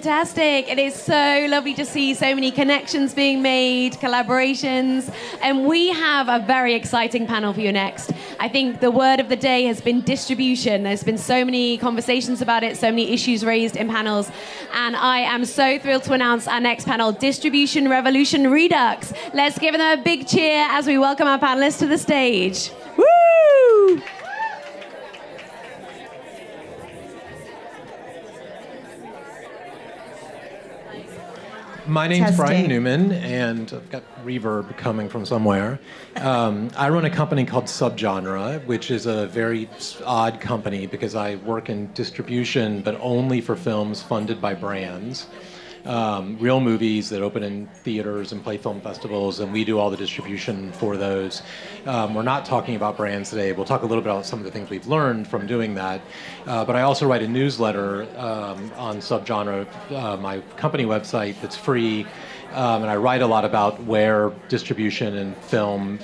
fantastic. It is so lovely to see so many connections being made, collaborations, and we have a very exciting panel for you next. I think the word of the day has been distribution. There's been so many conversations about it, so many issues raised in panels, and I am so thrilled to announce our next panel, Distribution Revolution Redux. Let's give them a big cheer as we welcome our panelists to the stage. Woo! My name's Brian Newman, and I've got reverb coming from somewhere. I run a company called Subgenre, which is a very odd company because I work in distribution, but only for films funded by brands. Real movies that open in theaters and play film festivals, and we do all the distribution for those. We're not talking about brands today. We'll talk a little bit about some of the things we've learned from doing that. But I also write a newsletter on Subgenre, my company website that's free, and I write a lot about where distribution and film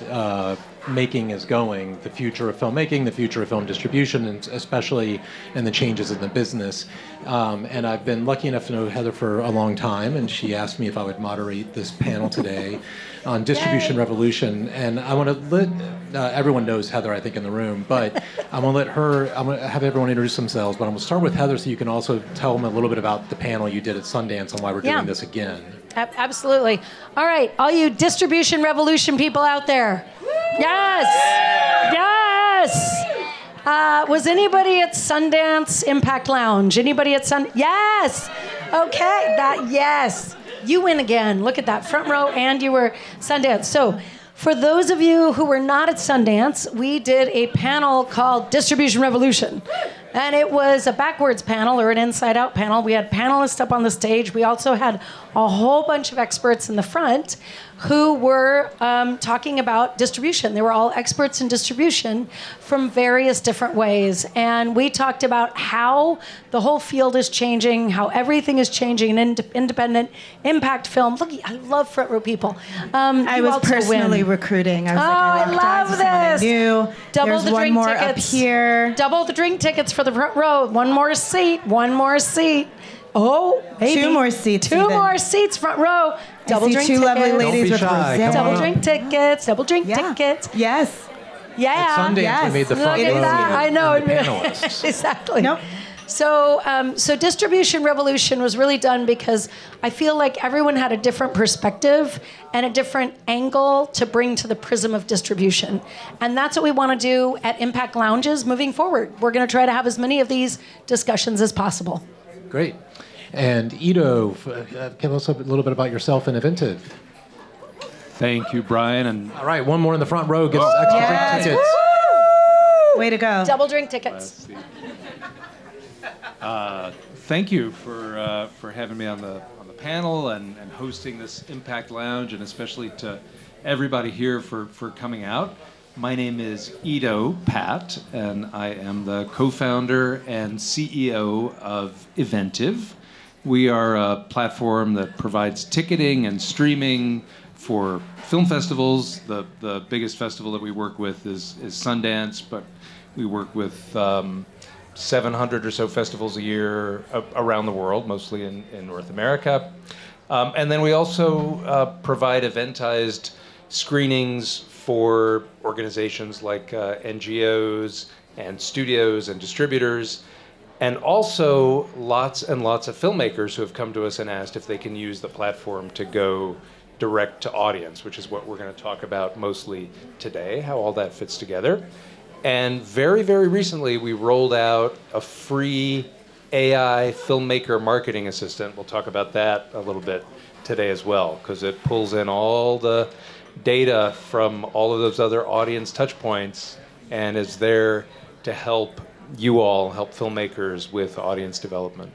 making is going, the future of filmmaking, the future of film distribution, and especially in the changes in the business. And I've been lucky enough to know Heather for a long time, and she asked me if I would moderate this panel today on Distribution Revolution. And I want to let, everyone knows Heather, I think, in the room, but I'm going to have everyone introduce themselves, but I'm going to start with Heather so you can also tell them a little bit about the panel you did at Sundance and why we're doing this again. Absolutely. All right, all you Distribution Revolution people out there. Yes! Yes! Was anybody at Sundance Impact Lounge? Anybody at Yes! Okay, yes. You win again. Look at that, front row, and you were Sundance. So, for those of you who were not at Sundance, we did a panel called Distribution Revolution. And it was a backwards panel or an inside-out panel. We had panelists up on the stage. We also had a whole bunch of experts in the front who were talking about distribution. They were all experts in distribution from various different ways. And we talked about how the whole field is changing, how everything is changing in independent impact film. Look, I love front row people. I was personally recruiting. I was I love this. I knew. Double There's the one drink more tickets. up here. Double the drink tickets for the front row. One more seat. Oh, maybe. Two more seats. Two more seats, front row. Double drink two tickets. lovely ladies with shy. rosé. Double drink tickets. Double drink tickets. Yes. Yeah. At Sundance, we made the front row I know. and the panelists. Exactly. Nope. So Distribution Revolution was really done because I feel like everyone had a different perspective and a different angle to bring to the prism of distribution. And that's what we want to do at Impact Lounges moving forward. We're going to try to have as many of these discussions as possible. Great. And Ido, give us a little bit about yourself and Eventive. Thank you, Brian. And all right, one more in the front row gets extra drink tickets. Woo! Way to go. Double drink tickets. Thank you for having me on the panel and hosting this Impact Lounge, and especially to everybody here for coming out. My name is Ido Pat, and I am the co-founder and CEO of Eventive. We are a platform that provides ticketing and streaming for film festivals. The biggest festival that we work with is Sundance, but we work with 700 or so festivals a year around the world, mostly in North America. And then we also provide eventized screenings for organizations like NGOs and studios and distributors, and also lots and lots of filmmakers who have come to us and asked if they can use the platform to go direct to audience, which is what we're going to talk about mostly today, how all that fits together. And very, very recently, we rolled out a free AI filmmaker marketing assistant. We'll talk about that a little bit today as well, because it pulls in all the data from all of those other audience touch points and is there to help you all, help filmmakers with audience development.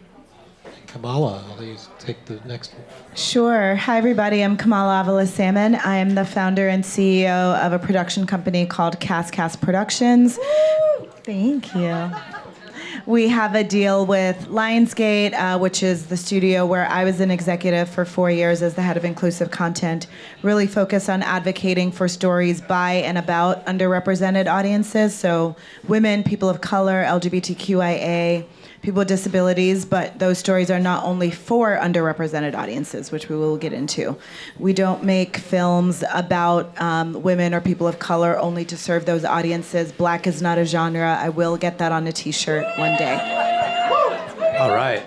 Kamala, I'll let you take the next one. Sure. Hi, everybody. I'm Kamala Avila Salmon. I am the founder and CEO of a production company called Cast Productions. Woo! Thank you. We have a deal with Lionsgate, which is the studio where I was an executive for 4 years as the head of inclusive content, really focused on advocating for stories by and about underrepresented audiences, so women, people of color, LGBTQIA, people with disabilities, but those stories are not only for underrepresented audiences, which we will get into. We don't make films about women or people of color only to serve those audiences. Black is not a genre. I will get that on a t-shirt one day. All right.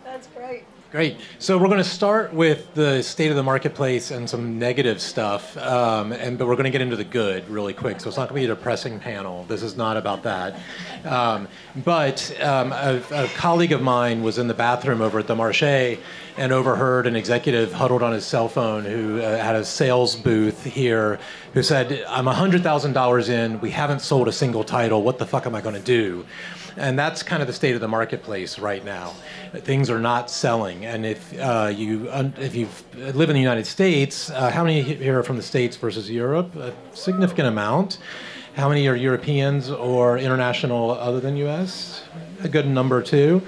That's great. Great. So we're going to start with the state of the marketplace and some negative stuff, but we're going to get into the good really quick. So it's not going to be a depressing panel. This is not about that. But a colleague of mine was in the bathroom over at the Marché and overheard an executive huddled on his cell phone who had a sales booth here who said, "I'm $100,000 in. We haven't sold a single title. What the fuck am I going to do?" And that's kind of the state of the marketplace right now. Things are not selling. And if you live in the United States, how many here are from the States versus Europe? A significant amount. How many are Europeans or international other than U.S.? A good number too.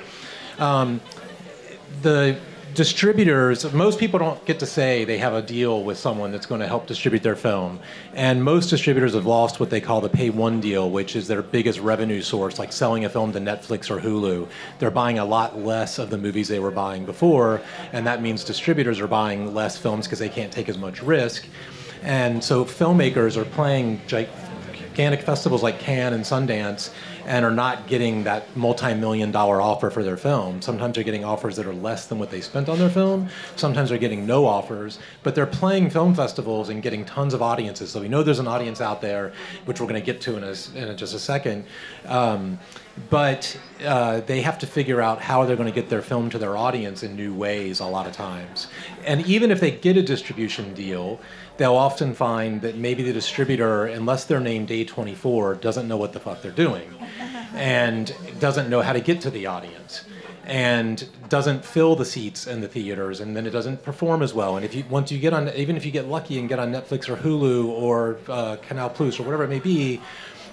The distributors, most people don't get to say they have a deal with someone that's going to help distribute their film. And most distributors have lost what they call the pay one deal, which is their biggest revenue source, like selling a film to Netflix or Hulu. They're buying a lot less of the movies they were buying before, and that means distributors are buying less films because they can't take as much risk. And so filmmakers are playing gigantic festivals like Cannes and Sundance and are not getting that multi-million-dollar offer for their film. Sometimes they're getting offers that are less than what they spent on their film. Sometimes they're getting no offers, but they're playing film festivals and getting tons of audiences. So we know there's an audience out there, which we're going to get to in just a second. But they have to figure out how they're going to get their film to their audience in new ways a lot of times. And even if they get a distribution deal, they'll often find that maybe the distributor, unless they're named A24, doesn't know what the fuck they're doing and doesn't know how to get to the audience and doesn't fill the seats in the theaters, and then it doesn't perform as well. And once you get on, even if you get lucky and get on Netflix or Hulu or Canal Plus or whatever it may be,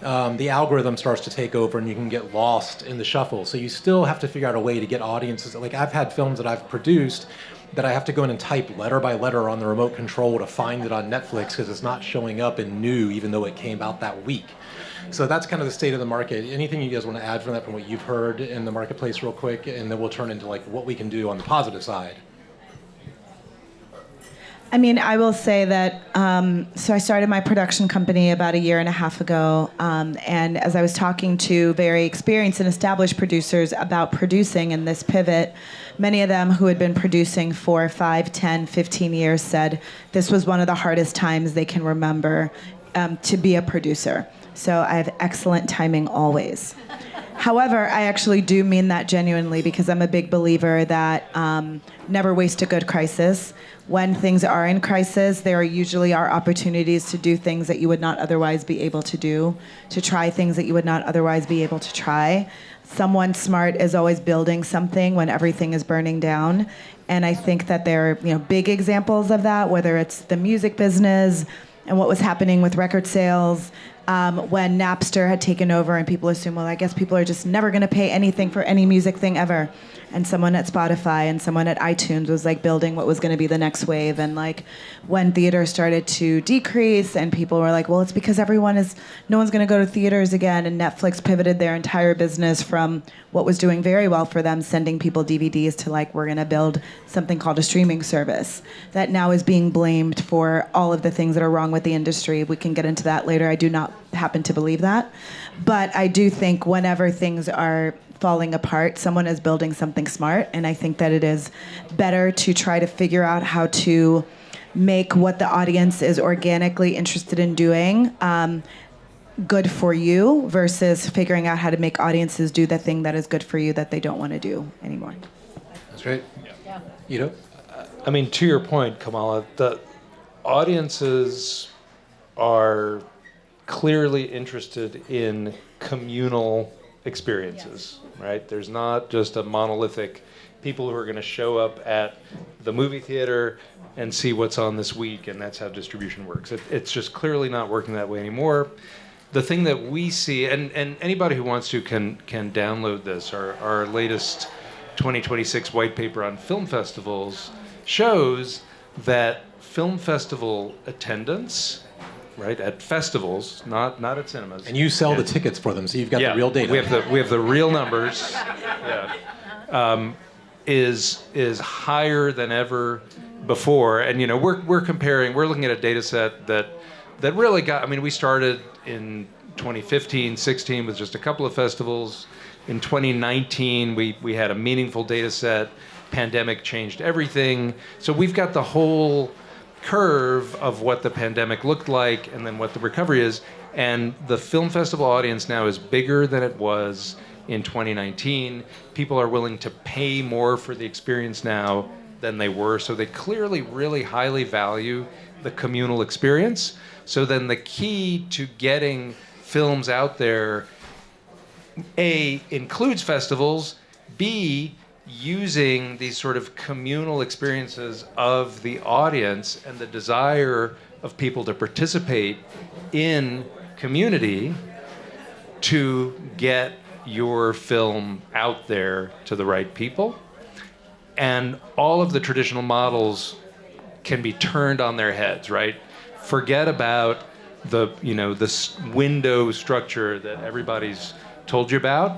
the algorithm starts to take over and you can get lost in the shuffle. So you still have to figure out a way to get audiences. Like I've had films that I've produced that I have to go in and type letter by letter on the remote control to find it on Netflix because it's not showing up in new, even though it came out that week. So that's kind of the state of the market. Anything you guys want to add from that, from what you've heard in the marketplace real quick, and then we'll turn into like what we can do on the positive side. I mean, I will say that, so I started my production company about a year and a half ago, and as I was talking to very experienced and established producers about producing in this pivot, many of them who had been producing for 5, 10, 15 years said this was one of the hardest times they can remember to be a producer. So I have excellent timing always. However, I actually do mean that genuinely because I'm a big believer that never waste a good crisis. When things are in crisis, there usually are opportunities to do things that you would not otherwise be able to do, to try things that you would not otherwise be able to try. Someone smart is always building something when everything is burning down. And I think that there are, big examples of that, whether it's the music business and what was happening with record sales, when Napster had taken over and people assume, well, I guess people are just never going to pay anything for any music thing ever. And someone at Spotify and someone at iTunes was like building what was going to be the next wave. And like when theaters started to decrease and people were like, well, it's because no one's going to go to theaters again. And Netflix pivoted their entire business from what was doing very well for them, sending people DVDs, to like, we're going to build something called a streaming service that now is being blamed for all of the things that are wrong with the industry. We can get into that later. I do not happen to believe that. But I do think whenever things are falling apart, someone is building something smart, and I think that it is better to try to figure out how to make what the audience is organically interested in doing good for you versus figuring out how to make audiences do the thing that is good for you that they don't want to do anymore. That's great. Yeah. Ito? I mean, to your point, Kamala, the audiences are clearly interested in communal experiences, right? There's not just a monolithic people who are going to show up at the movie theater and see what's on this week, and that's how distribution works. It's just clearly not working that way anymore. The thing that we see, and anybody who wants to can download this, our latest 2026 white paper on film festivals shows that film festival attendance right? At festivals, not at cinemas. And you sell the tickets for them, so you've got the real data. We have the real numbers. Yeah. Is higher than ever before, and we're comparing. We're looking at a data set that really got. I mean, we started in 2015, 16 with just a couple of festivals. In 2019, we had a meaningful data set. Pandemic changed everything. So we've got the whole curve of what the pandemic looked like and then what the recovery is. And the film festival audience now is bigger than it was in 2019. People are willing to pay more for the experience now than they were. So they clearly really highly value the communal experience. So then the key to getting films out there, A, includes festivals, B, using these sort of communal experiences of the audience and the desire of people to participate in community to get your film out there to the right people. And all of the traditional models can be turned on their heads, right? Forget about the window structure that everybody's told you about,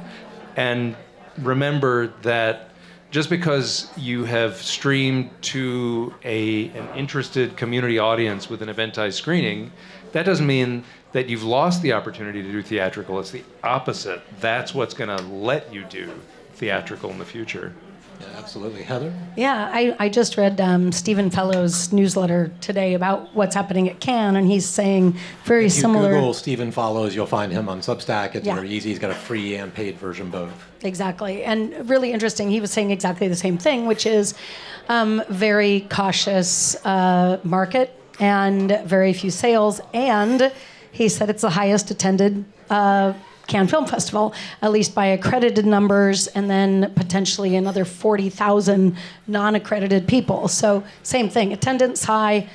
and remember that just because you have streamed to an interested community audience with an eventized screening, that doesn't mean that you've lost the opportunity to do theatrical. It's the opposite. That's what's going to let you do theatrical in the future. Yeah, absolutely. Heather? Yeah, I just read Stephen Fellow's newsletter today about what's happening at Cannes, and he's saying very If you similar. Google Stephen Follows, you'll find him on Substack. It's Yeah. very easy. He's got a free and paid version both. Exactly, and really interesting. He was saying exactly the same thing, which is very cautious market and very few sales. And he said it's the highest attended Cannes Film Festival, at least by accredited numbers, and then potentially another 40,000 non-accredited people. So same thing, attendance high,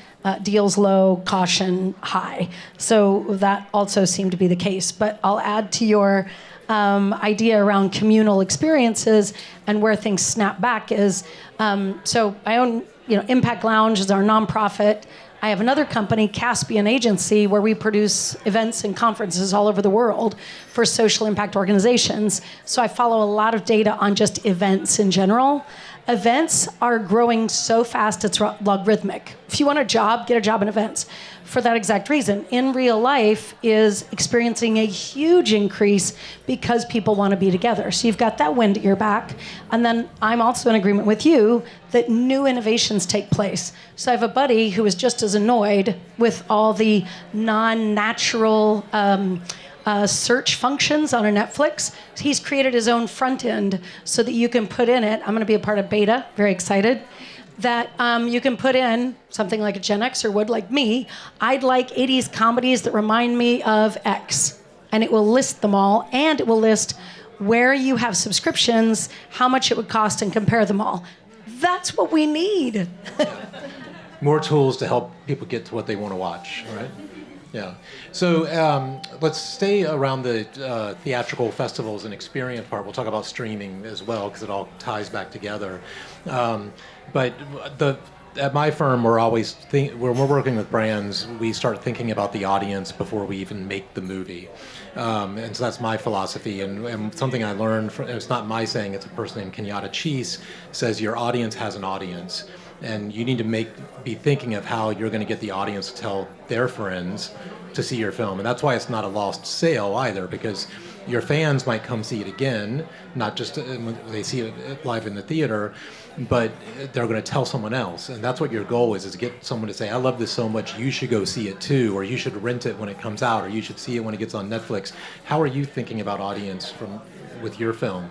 deals low, caution high. So that also seemed to be the case. But I'll add to your idea around communal experiences and where things snap back is, so I own, Impact Lounge is our nonprofit. I have another company, Caspian Agency, where we produce events and conferences all over the world for social impact organizations. So I follow a lot of data on just events in general. Events are growing so fast, it's logarithmic. If you want a job, get a job in events. For that exact reason, in real life is experiencing a huge increase because people want to be together. So you've got that wind at your back. And then I'm also in agreement with you that new innovations take place. So I have a buddy who is just as annoyed with all the non-natural search functions on a Netflix. He's created his own front end so that you can put in it. I'm going to be a part of beta, very excited. That you can put in something like a Gen Xer would, like me. I'd like 80s comedies that remind me of X. And it will list them all, and it will list where you have subscriptions, how much it would cost, and compare them all. That's what we need. More tools to help people get to what they want to watch, right? Yeah. So let's stay around the theatrical festivals and experience part. We'll talk about streaming as well because it all ties back together. But at my firm, we're always when we're working with brands, we start thinking about the audience before we even make the movie. And so that's my philosophy. And something I learned from, it's not my saying, it's a person named Kenyatta Cheese, says your audience has an audience. And you need to be thinking of how you're going to get the audience to tell their friends to see your film. And that's why it's not a lost sale either, because your fans might come see it again, not just when they see it live in the theater, but they're going to tell someone else. And that's what your goal is to get someone to say, I love this so much, you should go see it too, or you should rent it when it comes out, or you should see it when it gets on Netflix. How are you thinking about audience with your film?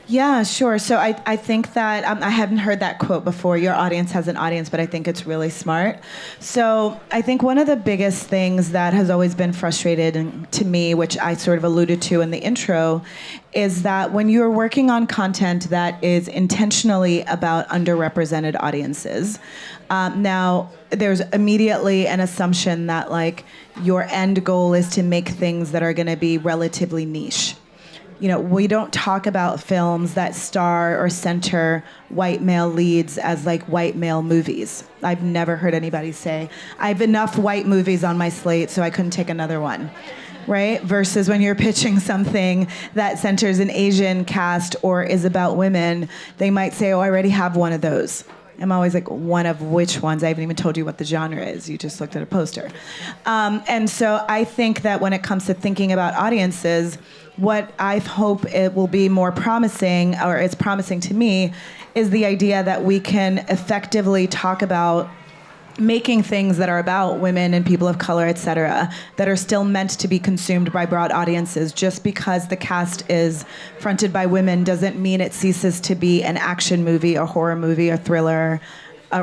Yeah, sure. So I think that I hadn't heard that quote before, your audience has an audience, but I think it's really smart. So I think one of the biggest things that has always been frustrated to me, which I sort of alluded to in the intro, is that when you're working on content that is intentionally about underrepresented audiences, now there's immediately an assumption that like your end goal is to make things that are going to be relatively niche. we don't talk about films that star or center white male leads as like white male movies. I've never heard anybody say, I have enough white movies on my slate, so I couldn't take another one. Right? Versus when you're pitching something that centers an Asian cast or is about women, they might say, oh, I already have one of those. I'm always like, one of which ones? I haven't even told you what the genre is. You just looked at a poster. And so I think that when it comes to thinking about audiences, what I hope it will be more promising, or it's promising to me, is the idea that we can effectively talk about making things that are about women and people of color, et cetera, that are still meant to be consumed by broad audiences. Just because the cast is fronted by women doesn't mean it ceases to be an action movie, a horror movie, a thriller,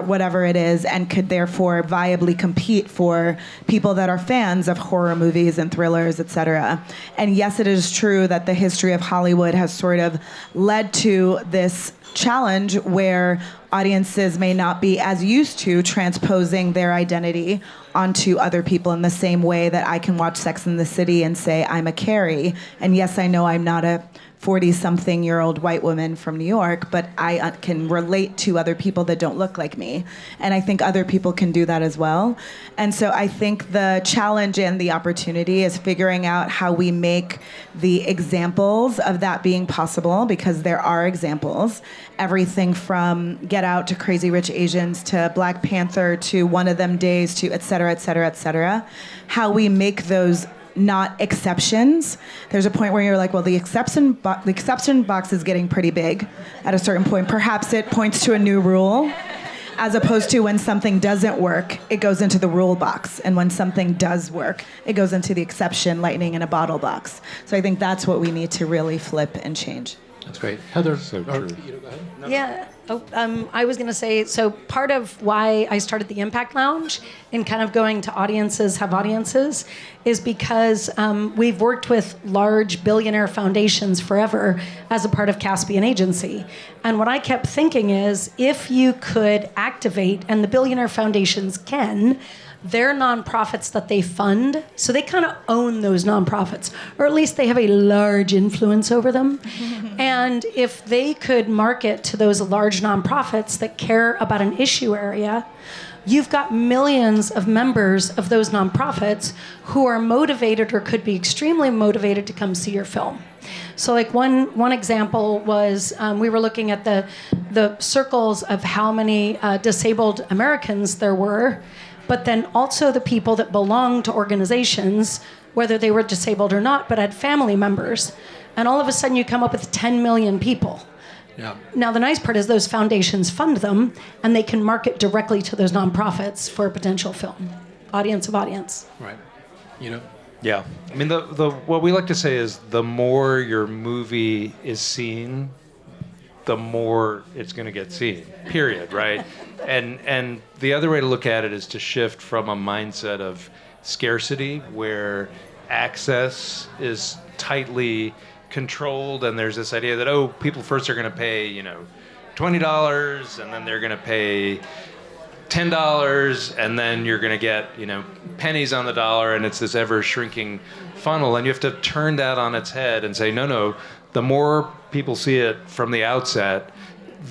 whatever it is, and could therefore viably compete for people that are fans of horror movies and thrillers, et cetera. And yes, it is true that the history of Hollywood has sort of led to this challenge where audiences may not be as used to transposing their identity onto other people in the same way that I can watch Sex and the City and say, I'm a Carrie. And yes, I know I'm not a 40-something-year-old white woman from New York, but I can relate to other people that don't look like me. And I think other people can do that as well. And so I think the challenge and the opportunity is figuring out how we make the examples of that being possible, because there are examples. Everything from Get Out to Crazy Rich Asians to Black Panther to One of Them Days to et cetera, et cetera, et cetera. How we make those not exceptions. There's a point where you're like, well, the exception box is getting pretty big at a certain point. Perhaps it points to a new rule, as opposed to when something doesn't work, it goes into the rule box. And when something does work, it goes into the exception, lightning in a bottle box. So I think that's what we need to really flip and change. That's great. Heather, So or, true. go ahead. Yeah. I was going to say, so part of why I started the Impact Lounge and kind of going to audiences, have audiences, is because we've worked with large billionaire foundations forever as a part of Caspian Agency. And what I kept thinking is, if you could activate, and the billionaire foundations can, their nonprofits that they fund, so they kind of own those nonprofits, or at least they have a large influence over them. And if they could market to those large nonprofits that care about an issue area, you've got millions of members of those nonprofits who are motivated or could be extremely motivated to come see your film. So like one example was we were looking at the circles of how many disabled Americans there were, but then also the people that belong to organizations, whether they were disabled or not, but had family members. And all of a sudden you come up with 10 million people. Yeah. Now, the nice part is those foundations fund them, and they can market directly to those nonprofits for a potential film. Audience of audience. Right. Yeah. I mean, the what we like to say is the more your movie is seen, the more it's going to get seen, period, right? And the other way to look at it is to shift from a mindset of scarcity, where access is tightly controlled, and there's this idea that, oh, people first are going to pay, $20, and then they're going to pay $10, and then you're going to get, pennies on the dollar, and it's this ever-shrinking funnel. And you have to turn that on its head and say, no, the more people see it from the outset,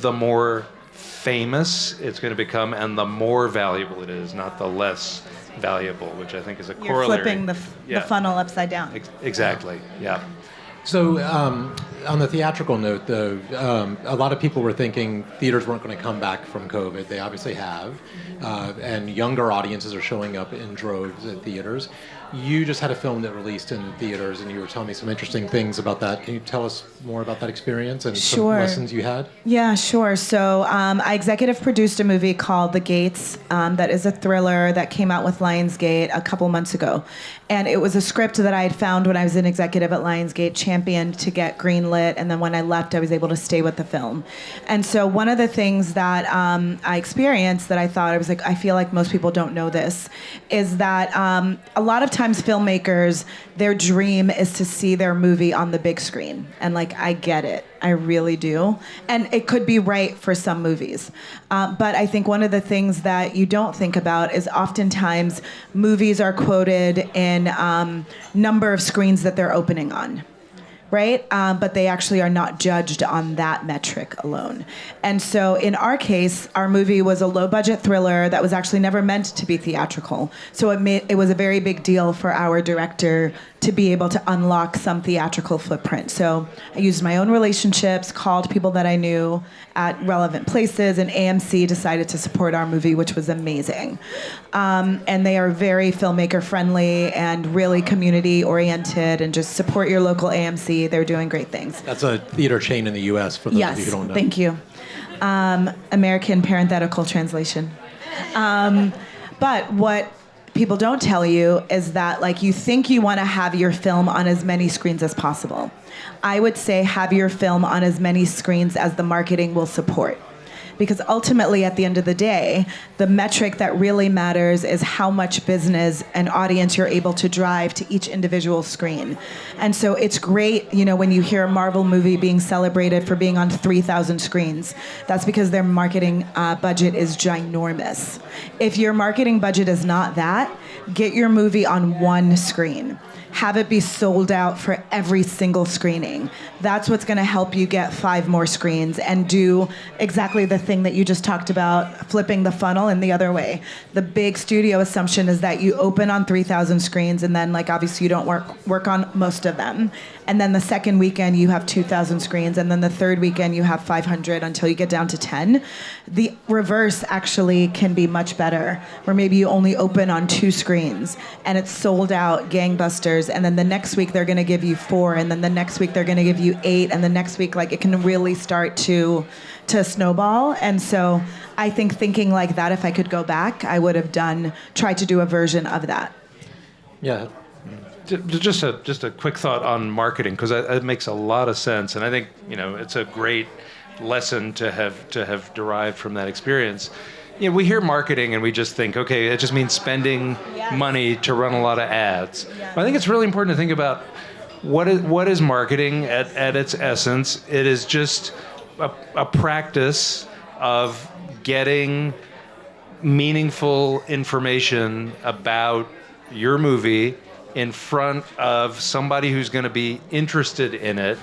the more famous it's going to become, and the more valuable it is, not the less valuable, which I think is a You're corollary. flipping the funnel upside down. Exactly, yeah. So on the theatrical note, though, a lot of people were thinking theaters weren't going to come back from COVID. They obviously have. And younger audiences are showing up in droves at theaters. You just had a film that released in theaters, and you were telling me some interesting things about that. Can you tell us more about that experience and some Sure. lessons you had? Yeah, sure. So I executive produced a movie called The Gates that is a thriller that came out with Lionsgate a couple months ago. And it was a script that I had found when I was an executive at Lionsgate, championed to get greenlit. And then when I left, I was able to stay with the film. And so one of the things that I experienced that I thought, I was like, I feel like most people don't know this, is that a lot of times filmmakers, their dream is to see their movie on the big screen. And I get it. I really do. And it could be right for some movies. But I think one of the things that you don't think about is oftentimes movies are quoted in number of screens that they're opening on. right? But they actually are not judged on that metric alone. And so in our case, our movie was a low-budget thriller that was actually never meant to be theatrical. So it was a very big deal for our director to be able to unlock some theatrical footprint. So I used my own relationships, called people that I knew at relevant places, and AMC decided to support our movie, which was amazing. And they are very filmmaker friendly and really community oriented, and just support your local AMC. They're doing great things. That's a theater chain in the U.S. for those of you who don't know. Thank you. American parenthetical translation. But what people don't tell you is that, like, you think you want to have your film on as many screens as possible. I would say have your film on as many screens as the marketing will support. Because ultimately, at the end of the day, the metric that really matters is how much business and audience you're able to drive to each individual screen. And so it's great, you know, when you hear a Marvel movie being celebrated for being on 3,000 screens. That's because their marketing budget is ginormous. If your marketing budget is not that, get your movie on one screen. Have it be sold out for every single screening. That's what's going to help you get 5 more screens and do exactly the thing that you just talked about, flipping the funnel in the other way. The big studio assumption is that you open on 3,000 screens, and then, like, obviously you don't work on most of them. And then the second weekend you have 2,000 screens, and then the third weekend you have 500 until you get down to 10. The reverse actually can be much better, where maybe you only open on 2 screens and it's sold out gangbusters, and then the next week they're going to give you 4, and then the next week they're going to give you 8, and the next week, like, it can really start to snowball. And so I think thinking like that, if I could go back, I would have tried to do a version of that. Yeah. Just a quick thought on marketing, because it makes a lot of sense, and I think, you know, it's a great lesson to have derived from that experience. You know, we hear marketing and we just think, okay, it just means spending money to run a lot of ads. But I think it's really important to think about what is marketing at its essence. It is just a practice of getting meaningful information about your movie in front of somebody who's going to be interested in it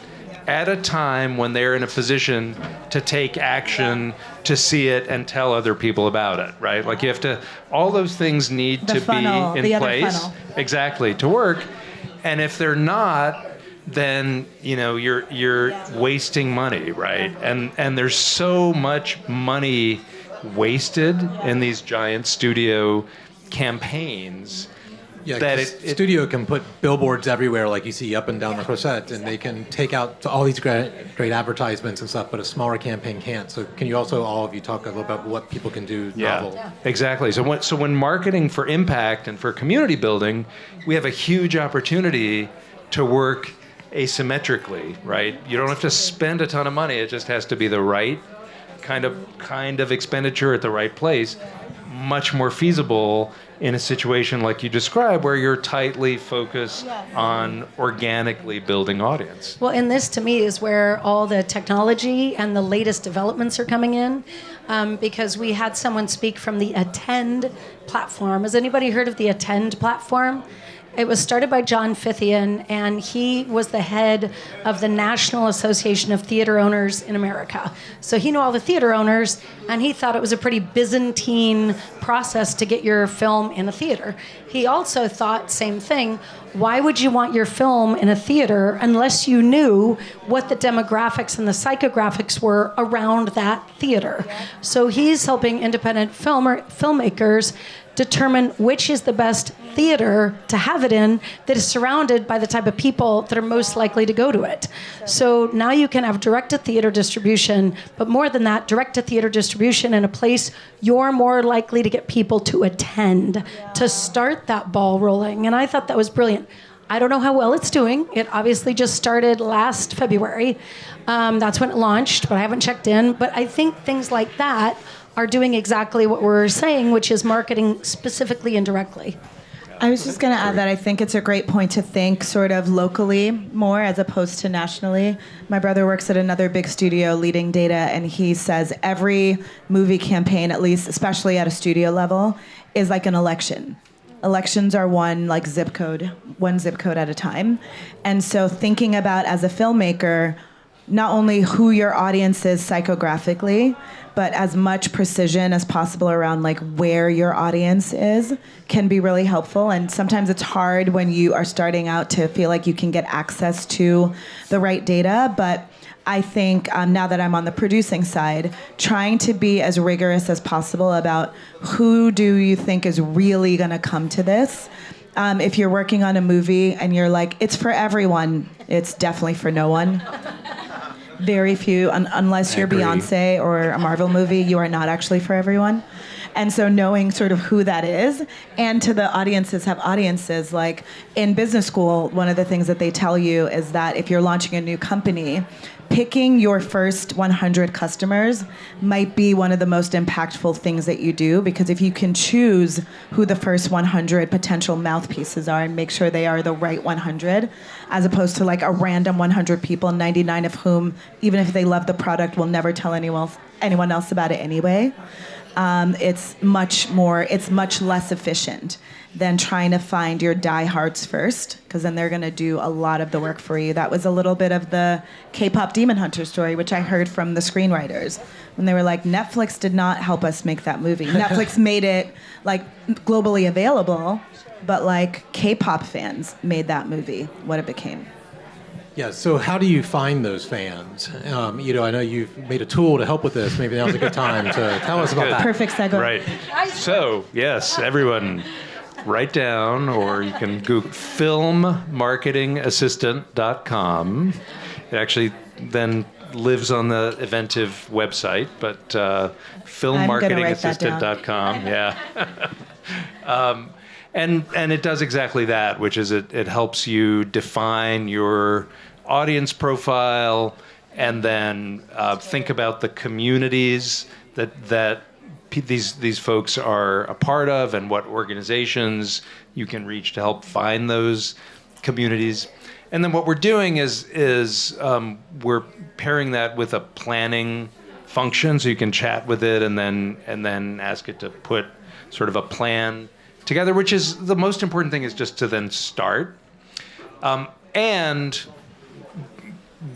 at a time when they're in a position to take action, to see it and tell other people about it, right? Like, you have to, all those things need to be in place. Exactly, to work. And if they're not, then, you know, you're wasting money, right? And there's so much money wasted in these giant studio campaigns. Yeah, that studio can put billboards everywhere, like you see up and down the Croisette, and they can take out all these great advertisements and stuff, but a smaller campaign can't. So can you also, all of you, talk a little about what people can do novel? Yeah, exactly. So when marketing for impact and for community building, we have a huge opportunity to work asymmetrically, right? You don't have to spend a ton of money. It just has to be the right kind of expenditure at the right place. Much more feasible in a situation like you described, where you're tightly focused on organically building audience. Well, and this to me is where all the technology and the latest developments are coming in, because we had someone speak from the Attend platform. Has anybody heard of the Attend platform? It was started by John Fithian, and he was the head of the National Association of Theater Owners in America. So he knew all the theater owners, and he thought it was a pretty Byzantine process to get your film in a theater. He also thought, same thing, why would you want your film in a theater unless you knew what the demographics and the psychographics were around that theater? So he's helping independent filmmakers determine which is the best theater to have it in that is surrounded by the type of people that are most likely to go to it. So now you can have direct-to-theater distribution, but more than that, direct-to-theater distribution in a place you're more likely to get people to attend, to start that ball rolling. And I thought that was brilliant. I don't know how well it's doing. It obviously just started last February. That's when it launched, but I haven't checked in. But I think things like that are doing exactly what we're saying, which is marketing specifically and directly. I was just going to add that I think it's a great point to think sort of locally more as opposed to nationally. My brother works at another big studio leading data, and he says every movie campaign, at least, especially at a studio level, is like an election. Elections are one zip code at a time. And so thinking about, as a filmmaker, not only who your audience is psychographically, but as much precision as possible around where your audience is can be really helpful. And sometimes it's hard when you are starting out to feel like you can get access to the right data. But I think now that I'm on the producing side, trying to be as rigorous as possible about who do you think is really going to come to this. If you're working on a movie and you're like, it's for everyone, it's definitely for no one. Very few, unless you're Beyonce or a Marvel movie, you are not actually for everyone. And so knowing sort of who that is, and to the audiences have audiences, like in business school, one of the things that they tell you is that if you're launching a new company, picking your first 100 customers might be one of the most impactful things that you do, because if you can choose who the first 100 potential mouthpieces are and make sure they are the right 100, as opposed to a random 100 people, 99 of whom, even if they love the product, will never tell anyone else about it anyway. It's much less efficient than trying to find your diehards first, because then they're going to do a lot of the work for you. That was a little bit of the K-pop Demon Hunter story, which I heard from the screenwriters when they were like, Netflix did not help us make that movie. Netflix made it globally available, but K-pop fans made that movie what it became. Yeah, so how do you find those fans? I know you've made a tool to help with this. Maybe now's a good time to tell us about that. Perfect segue. Right. So, yes, everyone, write down, or you can Google filmmarketingassistant.com. It actually then lives on the Eventive website, but filmmarketingassistant.com. Yeah. And it does exactly that, which is it helps you define your audience profile, and then think about the communities that these folks are a part of, and what organizations you can reach to help find those communities. And then what we're doing is we're pairing that with a planning function, so you can chat with it and then ask it to put sort of a plan together, which is the most important thing, is just to then start. And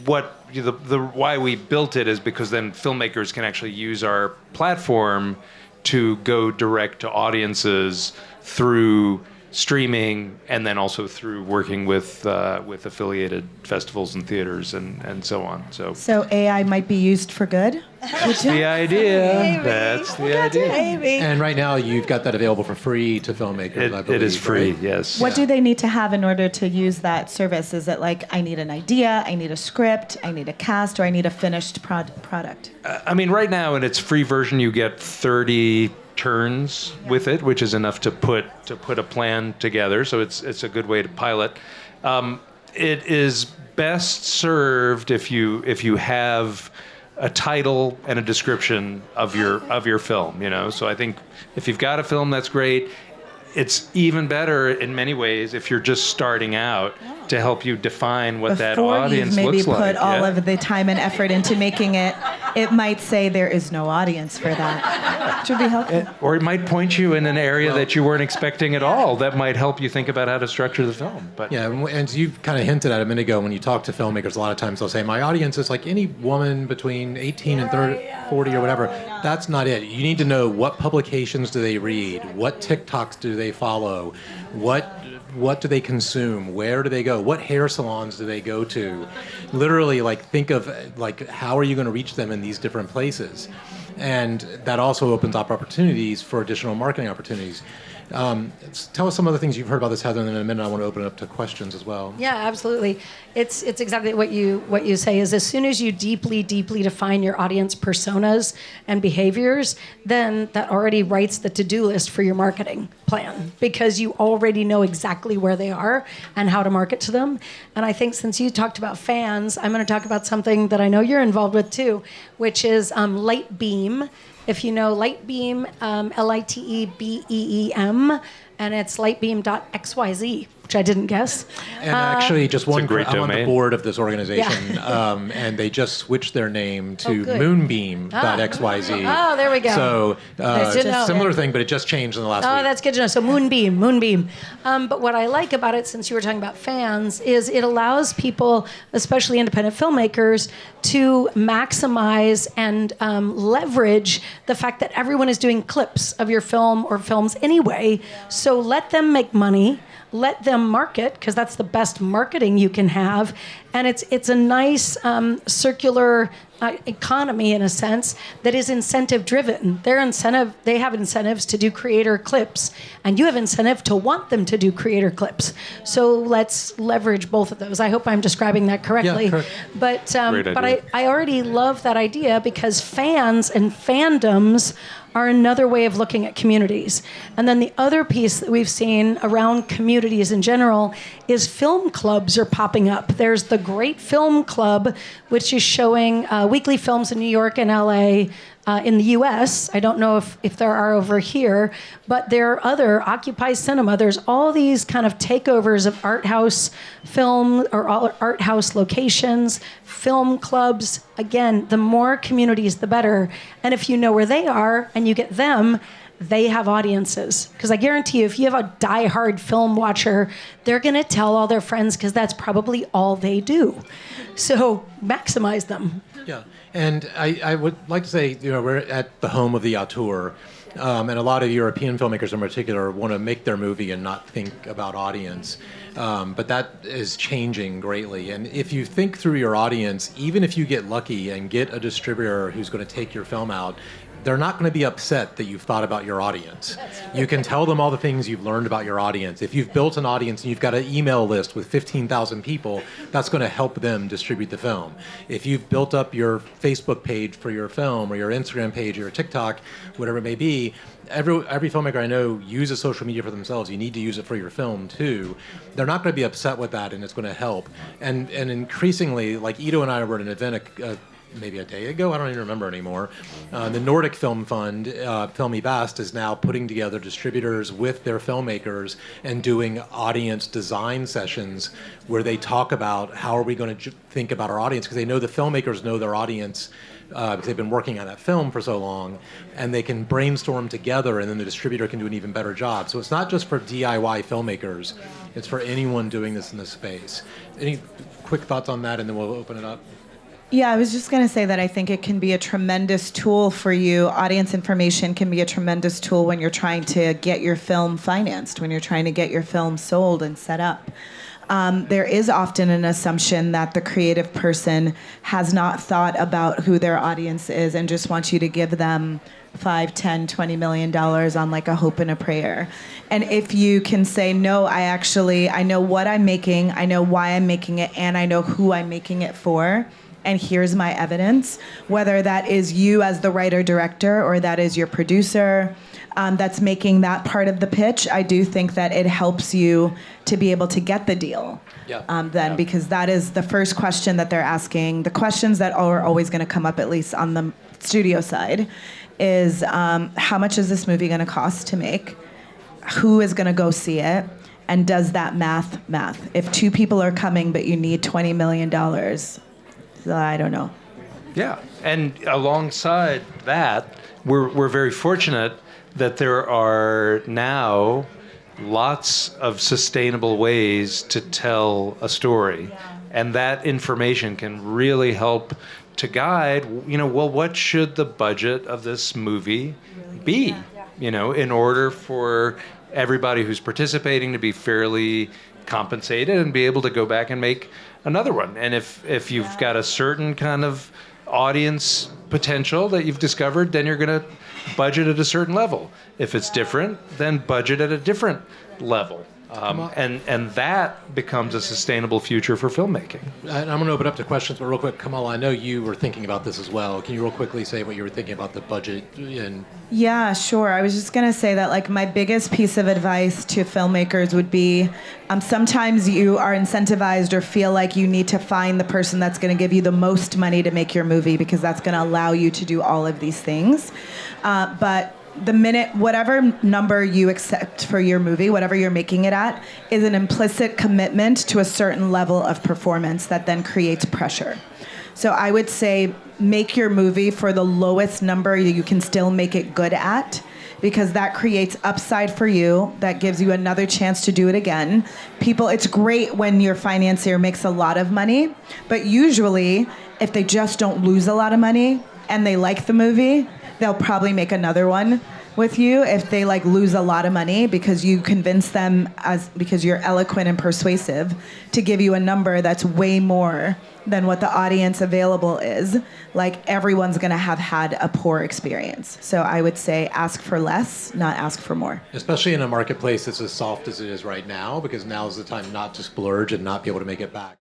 what the why we built it is because then filmmakers can actually use our platform to go direct to audiences through streaming, and then also through working with affiliated festivals and theaters and so on. So AI might be used for good? That's the idea. That's the idea. And right now you've got that available for free to filmmakers, I believe. It is free, right? yes. What do they need to have in order to use that service? Is it I need an idea, I need a script, I need a cast, or I need a finished product? Right now in its free version, you get 30 turns with it, which is enough to put a plan together. So it's a good way to pilot. It is best served if you have a title and a description of your film. So I think if you've got a film, that's great. It's even better in many ways if you're just starting out, to help you define what that audience Before looks you've maybe like. put all of the time and effort into making it, it might say there is no audience for that, which would be helpful. Or it might point you in an area that you weren't expecting at all. That might help you think about how to structure the film. But Yeah, and you kind of hinted at a minute ago, when you talk to filmmakers, a lot of times they'll say, my audience is any woman between 18 and 40 or whatever. That's not it. You need to know, what publications do they read? What TikToks do they follow? What do they consume? Where do they go? What hair salons do they go to? Literally, think of how are you going to reach them in these different places? And that also opens up opportunities for additional marketing opportunities. Tell us some other things you've heard about this, Heather, and then in a minute I want to open it up to questions as well. Yeah, absolutely. It's exactly what you say, is as soon as you deeply define your audience personas and behaviors, then that already writes the to-do list for your marketing plan, because you already know exactly where they are and how to market to them. And I think since you talked about fans, I'm going to talk about something that I know you're involved with too, which is Lightbeam. If you know Lightbeam, Lightbeem, and it's lightbeam.xyz, which I didn't guess. And actually, just one, great I'm on the domain. board of this organization, and they just switched their name to good. moonbeam.xyz. Oh, there we go. So, Nice to know. similar thing, but it just changed in the last Oh, week. that's good to know. So Moonbeam. But what I like about it, since you were talking about fans, is it allows people, especially independent filmmakers, to maximize and leverage the fact that everyone is doing clips of your film or films anyway. So let them make money. Let them market, because that's the best marketing you can have, and it's a nice circular economy in a sense that is incentive driven. They have incentives to do creator clips, and you have incentive to want them to do creator clips. So let's leverage both of those. I hope I'm describing that correctly. Yeah, correct. But Great idea. I already love that idea because fans and fandoms are another way of looking at communities. And then the other piece that we've seen around communities in general is film clubs are popping up. There's the Great Film Club, which is showing weekly films in New York and LA, in the US. I don't know if there are over here, but there are other, Occupy Cinema. There's all these kind of takeovers of art house film or art house locations, film clubs. Again, the more communities, the better. And if you know where they are and you get them, they have audiences. Because I guarantee you, if you have a diehard film watcher, they're going to tell all their friends because that's probably all they do. So maximize them. Yeah, and I would like to say, we're at the home of the auteur, and a lot of European filmmakers in particular want to make their movie and not think about audience. But that is changing greatly. And if you think through your audience, even if you get lucky and get a distributor who's going to take your film out, they're not going to be upset that you've thought about your audience. You can tell them all the things you've learned about your audience. If you've built an audience and you've got an email list with 15,000 people, that's going to help them distribute the film. If you've built up your Facebook page for your film or your Instagram page or your TikTok, whatever it may be, every filmmaker I know uses social media for themselves. You need to use it for your film too. They're not going to be upset with that, and it's going to help. And increasingly, like Ido and I were at an event maybe a day ago, I don't even remember anymore. The Nordic Film Fund, Film Bast, is now putting together distributors with their filmmakers and doing audience design sessions where they talk about how are we going to think about our audience, because they know the filmmakers know their audience because they've been working on that film for so long, and they can brainstorm together, and then the distributor can do an even better job. So it's not just for DIY filmmakers, it's for anyone doing this in this space. Any quick thoughts on that, and then we'll open it up? Yeah, I was just going to say that I think it can be a tremendous tool for you. Audience information can be a tremendous tool when you're trying to get your film financed, when you're trying to get your film sold and set up. There is often an assumption that the creative person has not thought about who their audience is and just wants you to give them $5, $10, $20 million on like a hope and a prayer. And if you can say, no, I know what I'm making, I know why I'm making it, and I know who I'm making it for, and here's my evidence, whether that is you as the writer-director or that is your producer that's making that part of the pitch, I do think that it helps you to be able to get the deal. Because that is the first question that they're asking. The questions that are always going to come up, at least on the studio side, is how much is this movie going to cost to make? Who is going to go see it? And does that math? If two people are coming but you need $20 million, I don't know. Yeah, and alongside that, we're very fortunate that there are now lots of sustainable ways to tell a story, and that information can really help to guide. What should the budget of this movie be? In order for everybody who's participating to be fairly compensated and be able to go back and make another one. And if you've got a certain kind of audience potential that you've discovered, then you're going to budget at a certain level. If it's different, then budget at a different level. And that becomes a sustainable future for filmmaking. I'm going to open up to questions, but real quick, Kamala, I know you were thinking about this as well. Can you real quickly say what you were thinking about the budget? Yeah, sure. I was just going to say that like my biggest piece of advice to filmmakers would be sometimes you are incentivized or feel like you need to find the person that's going to give you the most money to make your movie because that's going to allow you to do all of these things. But the minute, whatever number you accept for your movie, whatever you're making it at, is an implicit commitment to a certain level of performance that then creates pressure. So I would say make your movie for the lowest number you can still make it good at, because that creates upside for you. That gives you another chance to do it again. It's great when your financier makes a lot of money, but usually if they just don't lose a lot of money and they like the movie, they'll probably make another one with you if they lose a lot of money, because you convince them, because you're eloquent and persuasive, to give you a number that's way more than what the audience available is. Everyone's gonna have had a poor experience. So I would say ask for less, not ask for more. Especially in a marketplace that's as soft as it is right now, because now is the time not to splurge and not be able to make it back.